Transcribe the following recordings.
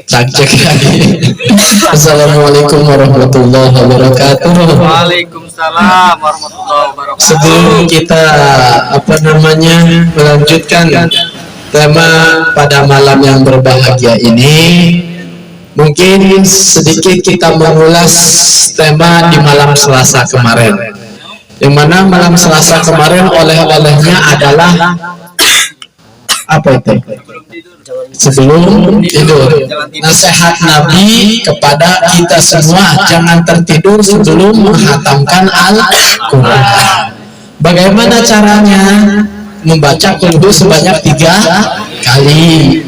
Cek lagi. Assalamualaikum warahmatullahi wabarakatuh. Waalaikumsalam warahmatullahi wabarakatuh. Sebelum kita melanjutkan tema pada malam yang berbahagia ini, mungkin sedikit kita mengulas tema di malam Selasa kemarin. Yang mana malam Selasa kemarin oleh-olehnya adalah apa itu? Sebelum tidur. Nasihat Nabi kepada kita semua, jangan tertidur sebelum menghatamkan Al-Quran. Bagaimana caranya? Membaca Qul sebanyak 3 kali.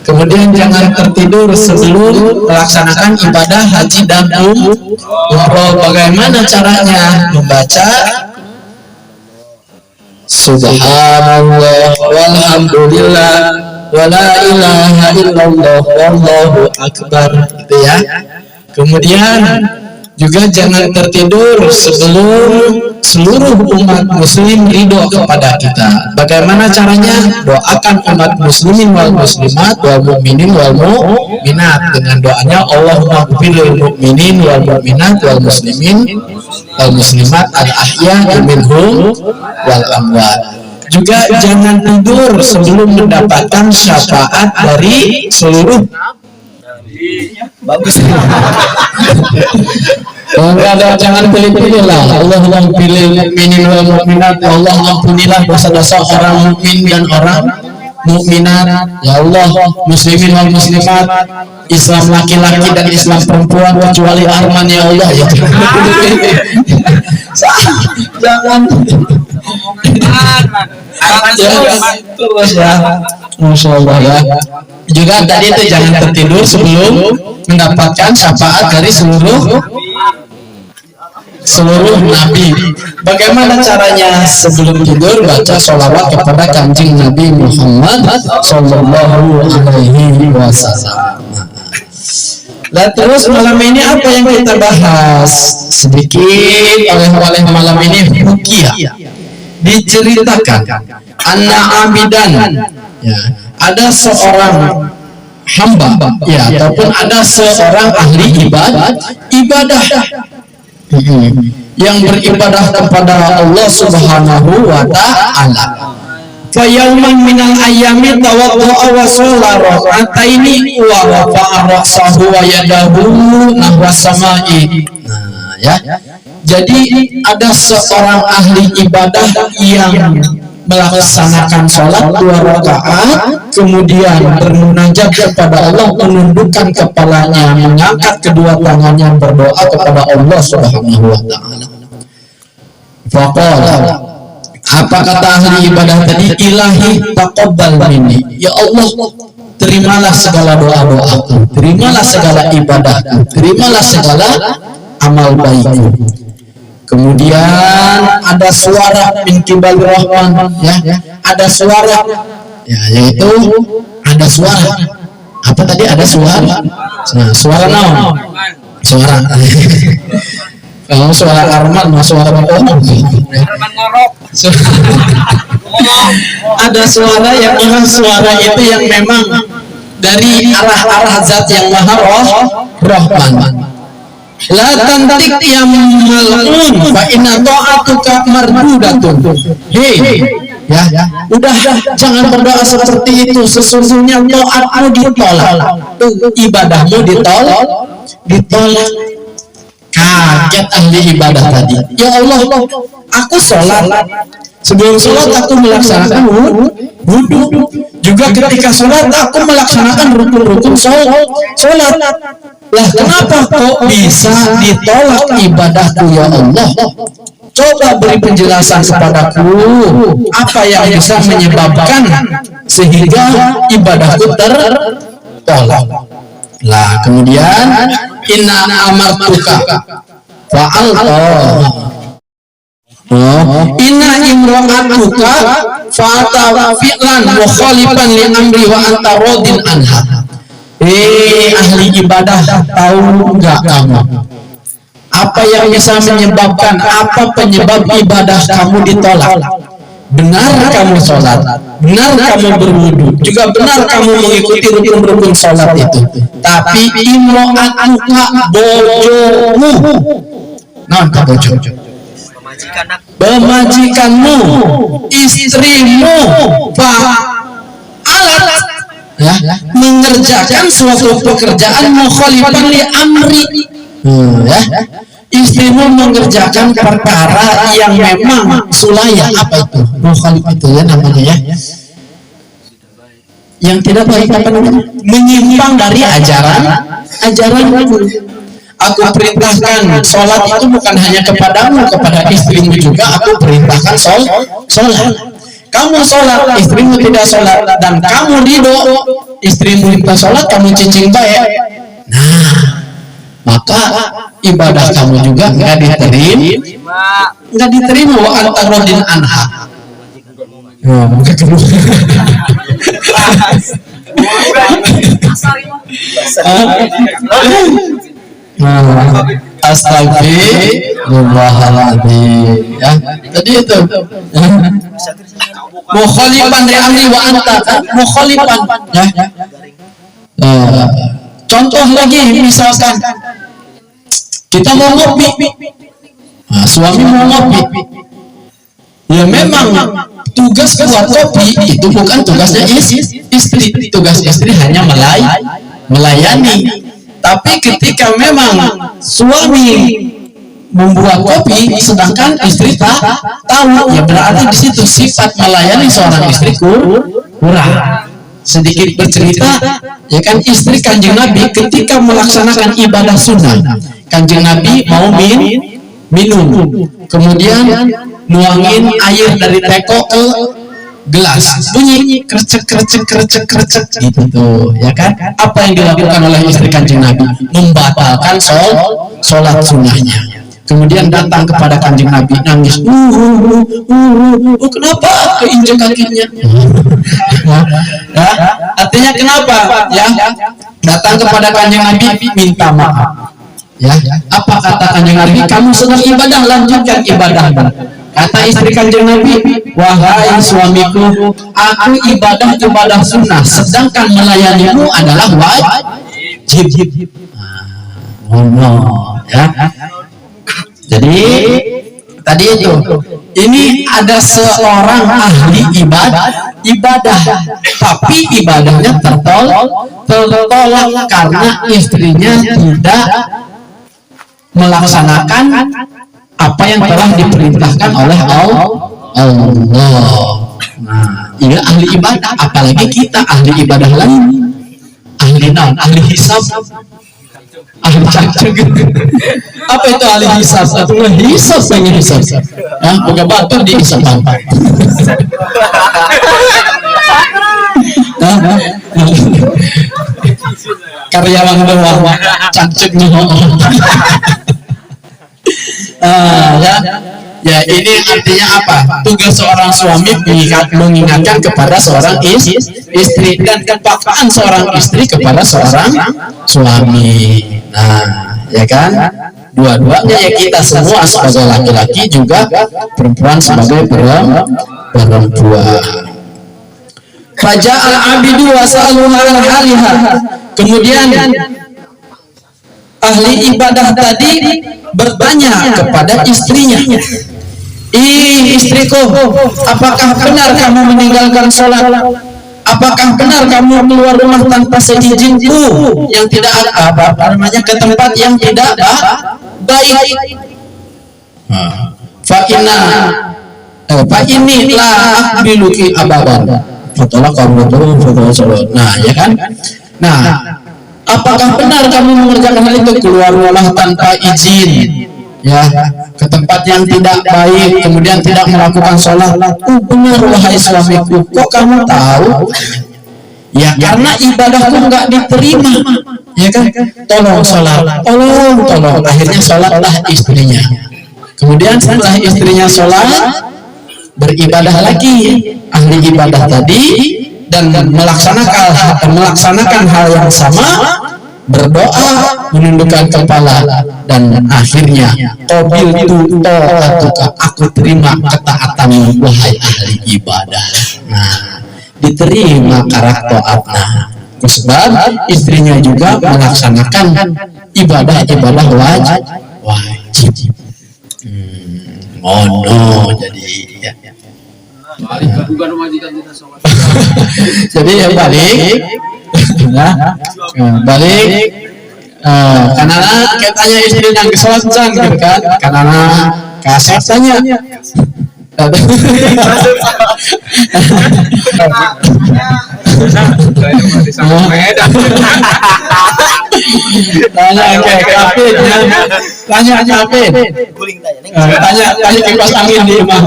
Kemudian jangan tertidur sebelum melaksanakan ibadah haji dan umroh. Bagaimana caranya? Membaca Subhanallah walhamdulillah wala ilaha illallah wallahu akbar, gitu ya. Kemudian juga jangan tertidur sebelum seluruh umat muslim ridho kepada kita. Bagaimana caranya? Doakan umat muslimin wal muslimat wal mu'minin wal mu'minat dengan doanya Allahumma ghfirlil mu'minin wal mu'minat wal muslimin wal muslimat al ahya minhum wal amwat. Juga jangan tidur sebelum mendapatkan syafaat dari seluruh bagus. Enggak ada, jangan pilih-pilih lah. Allahumma pilih mukminin wal mukminat. Allah ampunilah dosa-dosa orang mukmin dan orang mukminat. Ya Allah, muslimin wal muslimat, Islam laki-laki dan Islam perempuan kecuali Arman, ya Allah. Ya jangan terus ya. Masya Allah ya. Juga tadi itu jangan tertidur sebelum mendapatkan syafaat dari seluruh nabi. Bagaimana caranya? Sebelum tidur baca sholawat kepada kanjeng Nabi Muhammad Sallallahu Alaihi Wasallam. Nah, terus malam ini apa yang kita bahas? Sedikit oleh malam ini ruqyah. Diceritakan anak abidan, ya, ada seorang hamba, ya, ataupun ada seorang ahli ibadah yang beribadah kepada Allah Subhanahu wa Ta'ala. Fa yauman minal ayyami tawadda'a wa shalla rak'ataini wa rafa'a ra'sahu wa yadahu nahwa samai. Nah, ya. Jadi ada seorang ahli ibadah yang melaksanakan sholat 2 rakaat, kemudian bermunajat kepada Allah, menundukkan kepalanya, mengangkat kedua tangannya, berdoa kepada Allah Subhanahu wa Ta'ala. Faqala, apa kata ahli ibadah tadi? Ilahi taqabbal minni, ya Allah, terimalah segala doa-doaku, terimalah segala ibadahku, terimalah segala amal baikku. Kemudian ada suara min qibal rahman, ya, ada suara, ya, yaitu ada suara apa tadi? Ada suara. Nah, suara naon? Suara kalau suara Arman mah suara Arman ngorok. Ada suara yang memang suara itu yang memang dari arah zat yang maha rahman. La tantik ya mal'un fa inna ta'atuka mardudatun. Hei, ya, udah jangan berdoa seperti itu, sesungguhnya taatmu ditolak, ibadahmu ditolak. Kaget ahli ibadah tadi. Ya Allah, aku sholat, sebelum sholat aku melaksanakan wudhu, juga ketika sholat aku melaksanakan rukun-rukun sholat. Lah kenapa kok bisa ditolak ibadahku ya Allah? Coba beri penjelasan kepadaku, apa yang bisa menyebabkan sehingga ibadahku tertolak. Lah kemudian inna amartuka fa'alta, inna imra'atuka fa'ata fi'lan mukhalifan li amri wa anta radin anha. Ahli ibadah, tahu enggak kamu apa yang bisa menyebabkan, apa penyebab ibadah kamu ditolak? benar kamu sholat, benar kamu berwudu, juga benar kamu mengikuti rukun-rukun sholat itu. Tapi imro'atuka bojomu, non bojo, pemajikanmu, istrimu, fa'alat, ya, mengerjakan suatu pekerjaan mukhalifan li amri, ya, istrimu mengerjakan perkara yang memang sulaya. Apa itu? Mukhalif itu ya namanya ya. Yang tidak baik apa namanya? Menyimpang dari ajaranku. Aku perintahkan sholat itu bukan hanya kepadamu, kepada istrimu juga aku perintahkan sholat. Kamu sholat, istrimu tidak sholat, dan kamu ridho istrimu tidak sholat, kamu cicing baik. Nah, maka ibadah kamu juga nggak diterima wa antarodin anha. Astagfirullahaladzim, ya. Tadi itu mukhalifan li amri wa anta, mukhalifan, ya. Contoh lagi, misalkan kita mau ngopi, nah, suami mau ngopi, ya memang tugas buat kopi itu bukan tugasnya istri. Tugas istri hanya melayani. Tapi ketika memang suami membuat kopi sedangkan istri tak tahu, ya berarti di situ sifat melayani seorang istri kurang. Sedikit bercerita, ya kan, istri Kanjeng Nabi ketika melaksanakan ibadah sunnah, Kanjeng Nabi mau minum, kemudian nuangin air dari teko ke gelas, bunyi krecek gitu tuh, ya kan? Apa yang dilakukan oleh istri Kanjeng Nabi? Membatalkan sholat sunnahnya. Kemudian datang kepada Kanjeng Nabi nangis, kenapa keinjek kakinya? Ya, artinya kenapa? Ya, datang kepada Kanjeng Nabi minta maaf. Ya, apa kata Kanjeng Nabi? Kamu sedang ibadah, lanjutkan ibadahmu. Kata istri Kanjeng Nabi, wahai suamiku, aku ibadah sunnah, sedangkan melayanimu adalah wajib. Ya. Jadi tadi itu, ini ada seorang ahli ibadah, tapi ibadahnya tertolak karena istrinya tidak melaksanakan apa yang telah diperintahkan oleh Allah. Nah, ini ahli ibadah, apalagi kita ahli ibadah lain, ahli hisab, ahli cacing. Apa itu ahli hisab? Atau hisab pengen hisab? Nah, bukan batu di hisab apa? Karyawan bawah cacing nih. Ya, ini artinya apa? Tugas seorang suami mengingatkan kepada seorang istri, dan kepakaan seorang istri kepada seorang suami. Nah, ya kan? Dua-duanya, ya, kita semua sebagai laki-laki juga perempuan sebagai perempuan. Faja al-abidu wa sa'aluha al-haliha. Kemudian ahli ibadah tadi bertanya kepada istrinya, istriku, apakah benar kamu meninggalkan sholat? Apakah benar kamu keluar rumah tanpa seizinku, yang tidak apa namanya, ke tempat yang tidak baik? Fa ini la akbiluki ababan. Nah, ya kan? Nah, apakah benar kamu mengerjakan hal itu, keluar rumah tanpa izin, ya, ke tempat yang tidak baik, kemudian tidak melakukan sholat? Benar wahai suamiku. Kok kamu tahu? Ya, karena ibadahku nggak diterima, ya kan? Tolong sholat, tolong. Akhirnya sholatlah istrinya. Kemudian setelah istrinya sholat, beribadah lagi ahli ibadah tadi, dan melaksanakan hal yang sama. berdoa, menundukkan kepala, dan akhirnya qabiltu ta'atuka, aku terima ketaatanmu wahai ahli ibadah. Nah, diterima karak taatna sebab istrinya juga melaksanakan ibadah-ibadah wajib. No, jadi ya. Jadi ya balik, balik. Karena kita tanya istri yang kesocan gitu kan, karena kasih tanya. Tanya kipas angin di rumah.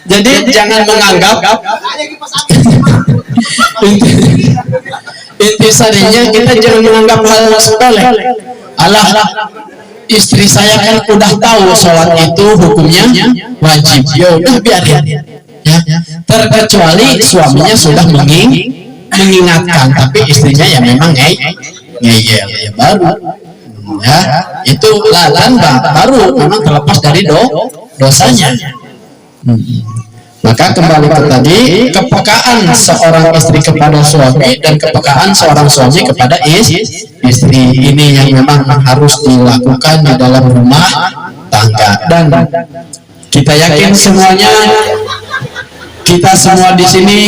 Jadi jangan menganggap intisarinya kita jangan menganggap hal sepele. Alah, istri saya kan udah tahu sholat itu hukumnya wajib, ya udah biarin ya. Terkecuali suaminya sudah mengingatkan, tapi istrinya ya memang ngeyel ya baru ya, itu lalan baru memang terlepas dari dosanya. Maka kembali ke tadi, kepekaan seorang istri kepada suami dan kepekaan seorang suami kepada istri ini yang memang harus dilakukan di dalam rumah tangga. Dan kita yakin semuanya, kita semua di sini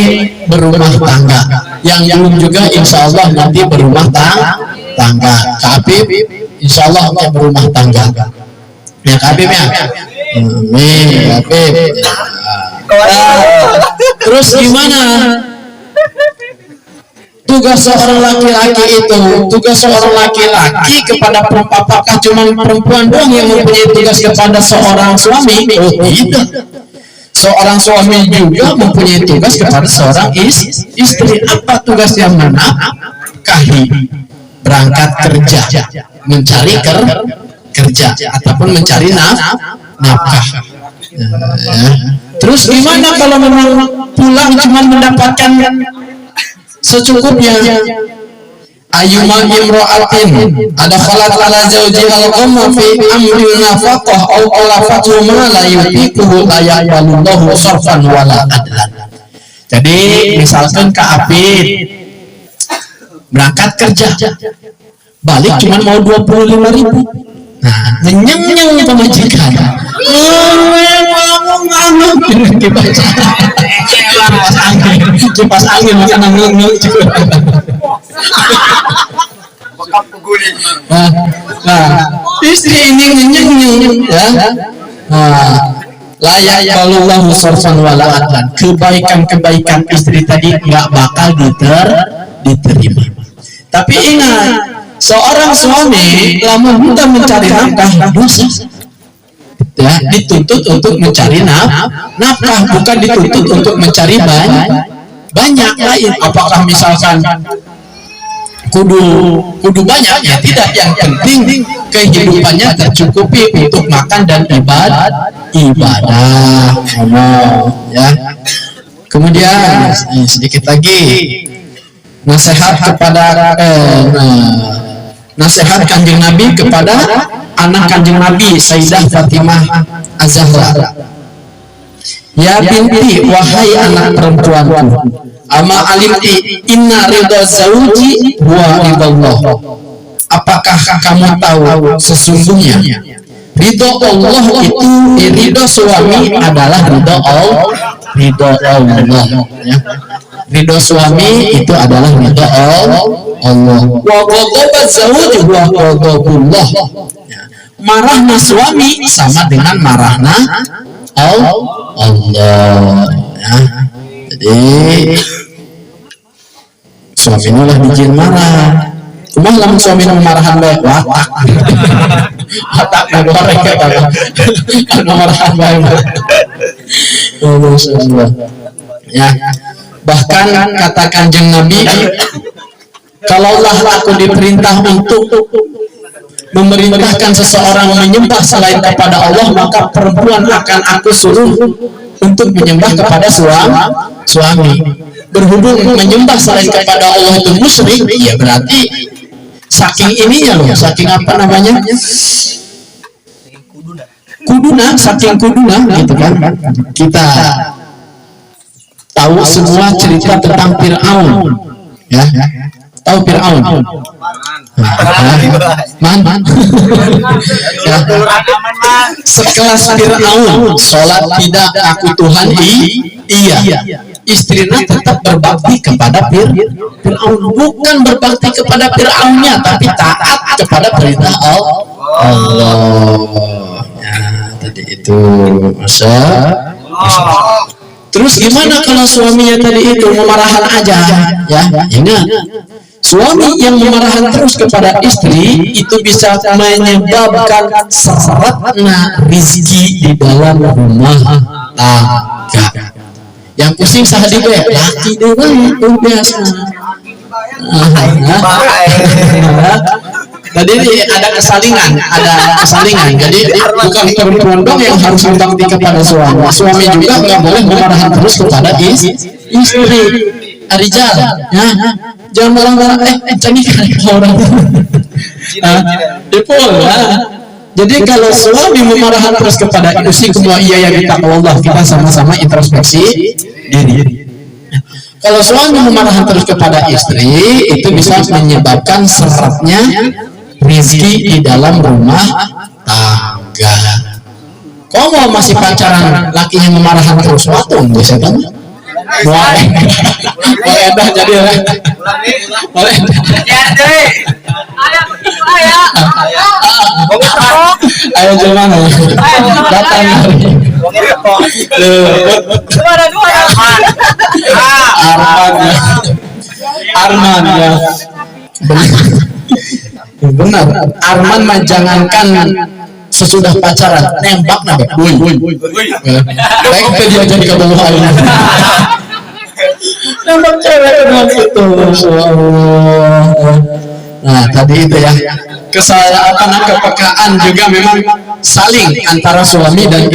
berumah tangga. Yang belum juga insya Allah nanti berumah tangga. Habib insya Allah akan berumah tangga. Ya Habib ya. Amin Habib. Terus gimana tugas seorang laki-laki itu? Tugas seorang laki-laki kepada perempuan, apakah cuma perempuan doang yang mempunyai tugas kepada seorang suami? Oh tidak, seorang suami juga mempunyai tugas kepada seorang istri. Apa tugas yang menafkahi, berangkat kerja, mencari kerja ataupun mencari nafkah. Terus gimana kalau memang pulang cuma mendapatkan secukupnya? Ayyuma imra'atin ada khalat ala zawjiha al-ghamma fi amri nafaqah aw qalafatu ma la yutiquhu la yaqbalullahu sarfan wala adlan. Jadi misalkan Kak Apit berangkat kerja, balik cuma mau 25.000. Nah, nyenyeng pemajikan. Kipas angin makanan ngeung juga. Istri ini nyenyeng ya. Layak balullahu sarfan wala adlan. Kebaikan-kebaikan istri tadi nggak bakal diterima. Tapi ingat, seorang suami lamun hendak mencari nafkah dosa. Ya, dituntut untuk mencari nafkah, bukan dituntut untuk mencari banyak lain. Apakah misalkan kudu banyak? Ya tidak, yang penting kehidupannya tercukupi untuk makan dan ibadah. Ya. Kemudian sedikit lagi nasihat kepada nasihat Kanjeng Nabi kepada anak Kanjeng Nabi Sayyidah Fatimah Az-Zahra. Ya binti, wahai anak perempuanku, ama alimti inna ridha zauji huwa ridallah. Apakah kamu tahu sesungguhnya ridha Allah itu, ridha suami adalah ridha Allah. Ya. Ridha suami itu adalah ridha Allah. Wa ghadabat zawji wa ghadabullah. Marahna suami sama dengan marahna Allah. Ya. Jadi suami nulah dijin marah. Cuma lamun suami nu marahan bae watak. Watak goreng ke bae. Anu marahan bae. Masyaallah. Ya. Bahkan kata Kanjeng Nabi, kalaulah aku diperintah untuk memerintahkan seseorang menyembah selain kepada Allah, maka perempuan akan aku suruh untuk menyembah kepada suami. Berhubung menyembah selain kepada Allah itu musyrik, ya berarti saking ininya loh, saking apa namanya, saking kuduna gitu kan. Kita tahu semua cerita tentang Fir'aun, ya. Tahu Fir'aun? Man. Ya. Sekelas Fir'aun, sholat tidak, aku Tuhan iya. Istrinya tetap berbakti kepada Fir'aun, bukan berbakti kepada Fir'aunnya, tapi taat kepada perintah Allah. Ya, tadi itu masa. Terus gimana kalau suaminya tadi itu memarahan aja, ya? Ingat, suami yang memarahan terus kepada istri itu bisa menyebabkan seretnya rizki di dalam rumah tangga. Yang pusing sahadi be, laki dewe itu biasa. Tadi ada kesalingan. Jadi bukan perempuan dong yang harus berbakti kepada suami. Suami juga nggak boleh memarahan terus kepada istri. Arijal, ya, jangan marah-marah. Jadi orang. Depol, ya. Jadi kalau suami memarahan terus kepada istri, semua iya ya kita Allah, kita sama-sama introspeksi diri. Kalau suami memarahan terus kepada istri, itu bisa menyebabkan seretnya rezeki di dalam rumah tangga. Kau mau masih pacaran, lakinya memarahan terus, waktu bisa kan? Boleh dah jadi lah. Boleh. Ayo cuman datang Arman ya. Benar. Arman mah jangankan sesudah pacaran, nembak nabe. Baik dia jadi ke bawah air. Nembak cewek gitu. Nah, tadi itu ya. Kesalahan kepekaan juga memang saling antara suami dan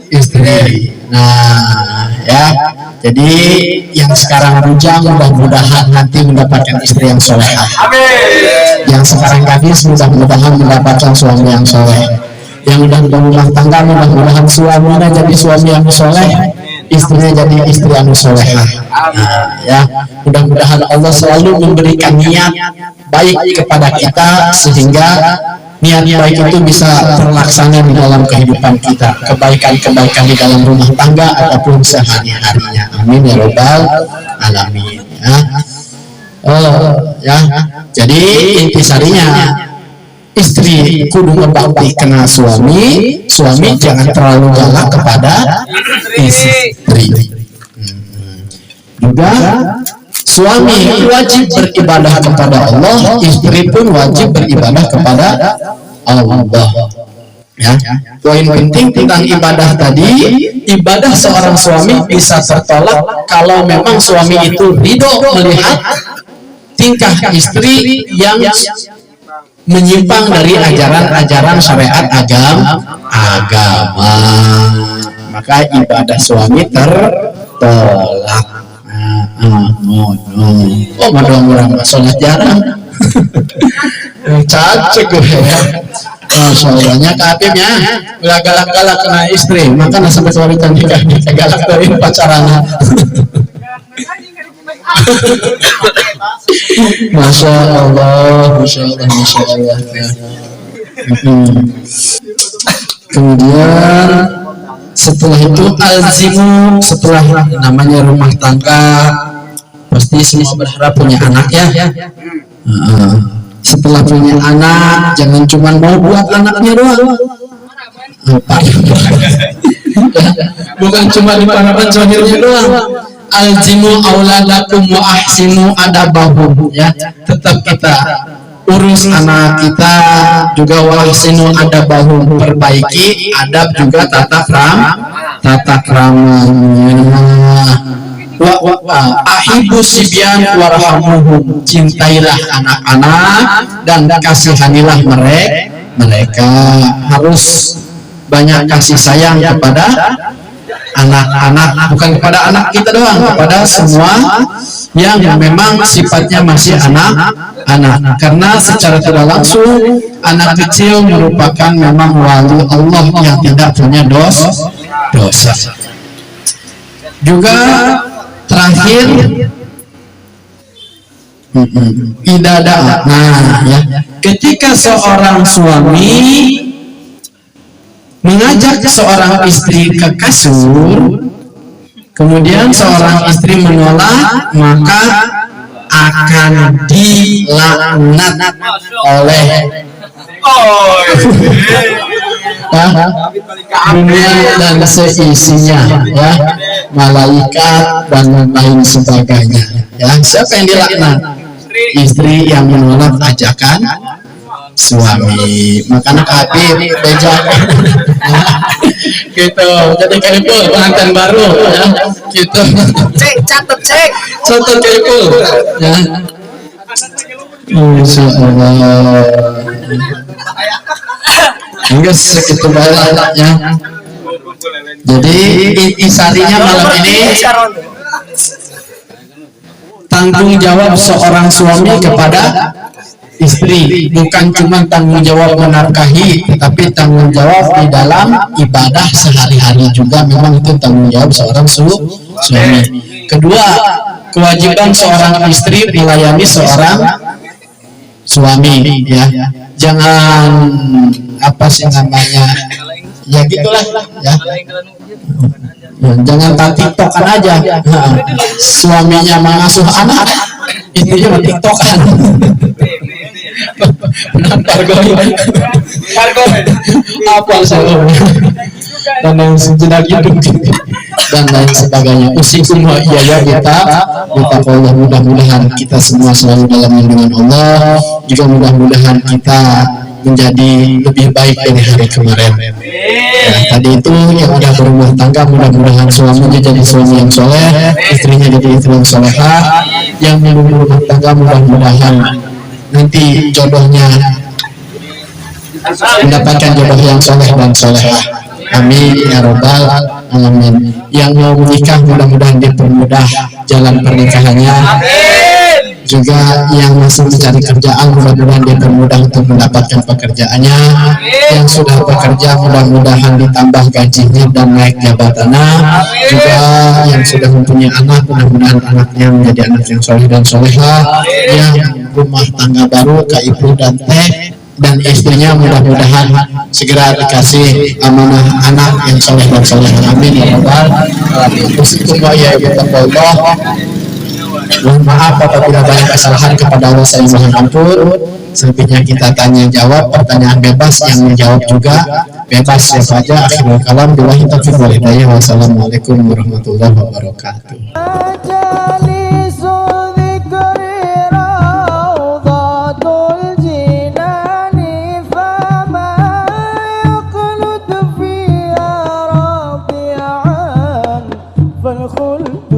istri. Nah, ya. Jadi yang sekarang bujang mudah-mudahan nanti mendapatkan istri yang soleh. Yang sekarang gadis mudah-mudahan mendapatkan suami yang soleh. Yang udah berumah tangga mudah-mudahan suaminya jadi suami yang soleh, istrinya jadi istri yang soleh. Nah, ya, mudah-mudahan Allah selalu memberikan niat baik kepada kita sehingga niat baik itu bisa terlaksana di dalam kehidupan kita, kebaikan-kebaikan di dalam rumah tangga ataupun sehari-harinya. Amin ya robbal alamin. Ya. Ya. Jadi intisarinya istri kudu ngebakti kena suami jangan terlalu galak kepada istri. Juga suami wajib beribadah kepada Allah, istri pun wajib beribadah kepada Allah. Ya, poin penting tentang ibadah tadi, ibadah seorang suami bisa tertolak kalau memang suami itu ridho melihat tingkah istri yang menyimpang dari ajaran-ajaran syariat agama. Maka ibadah suami tertolak. Oh, madong orang sholat jarang. Cacek gue ya. Soalnya kabimnya udah galak-galak kena istri, makanya sampai suami cantik galak dari pacaran. Masya Allah. Ya. Kemudian setelah itu alzimu, setelah namanya rumah tangga pasti semua berharap punya anak ya. Setelah punya anak jangan cuma mau buat anaknya doang. Bukan cuma dipanggil zahirnya doang. Alzimu auladakum wa ahsinu adabahum, ya. Tetap kita urus anak kita juga, wa ahsinu adabahum, perbaiki adab juga tata kramanya. Wa ahibu sibyan warhamuhum, cintailah anak-anak dan kasihanilah mereka. Harus banyak kasih sayang kepada anak-anak, bukan kepada anak kita doang, kepada semua yang memang sifatnya masih anak-anak, karena secara tidak langsung anak kecil merupakan memang wali Allah yang tidak punya dosa. Juga terakhir idadah. Nah, ya, ketika seorang suami mengajak seorang istri ke kasur, kemudian seorang istri menolak, maka akan dilaknat oleh dunia dan seisinya, ya, malaikat dan lain sebagainya. Ya, siapa yang dilaknat? Istri yang menolak ajakan suami. Makanya Habib bejak gitu. Jadi Kaipul pengantin baru, ya, gitu. Catat Kaipul, ya. Insya Allah. Enggak segitu banyak, ya. Jadi intisarinya malam ini tanggung jawab seorang suami kepada istri, bukan cuma tanggung jawab menafkahi, tetapi tanggung jawab di dalam ibadah sehari-hari juga memang itu tanggung jawab seorang suami. Kedua, kewajiban seorang istri melayani seorang suami, ya. Jangan apa sih namanya, ya gitulah, ya. Jangan tiktokan aja. Suaminya mengasuh anak, istrinya tiktokan. Apa salah dan lain dan lain sebagainya. Usikum wa iya kita Allah, mudah-mudahan kita semua selalu dalam lindungan Allah, juga mudah-mudahan kita menjadi lebih baik dari hari kemarin. Ya, tadi itu yang udah berumah tangga, mudah-mudahan suaminya jadi suami yang soleh, istrinya jadi istri yang solehah. Yang belum berumah tangga, mudah-mudahan nanti jodohnya mendapatkan jodoh yang soleh dan solehah. Amin ya robbal alamin. Yang mau menikah, mudah-mudahan dipermudah jalan pernikahannya. Juga yang masih mencari kerjaan, mudah-mudahan dipermudah untuk mendapatkan pekerjaannya. Yang sudah bekerja, mudah-mudahan ditambah gajinya dan naik jabatannya. Juga yang sudah mempunyai anak, mudah-mudahan anaknya menjadi anak yang soleh dan solehah. Yang rumah tangga baru, Kak Ibu dan Teh dan istrinya, mudah-mudahan segera dikasih amanah anak yang soleh dan solehah. Amin ya rabbal alamin. Mohon maaf apabila banyak kesalahan, kepada Allah saya mohon ampun. Selebihnya kita tanya jawab, pertanyaan bebas, yang menjawab juga bebas, siapa aja. Akhirul kalam, billahi taufiq wal hidayah. Wassalamualaikum warahmatullahi wabarakatuh. فالخلد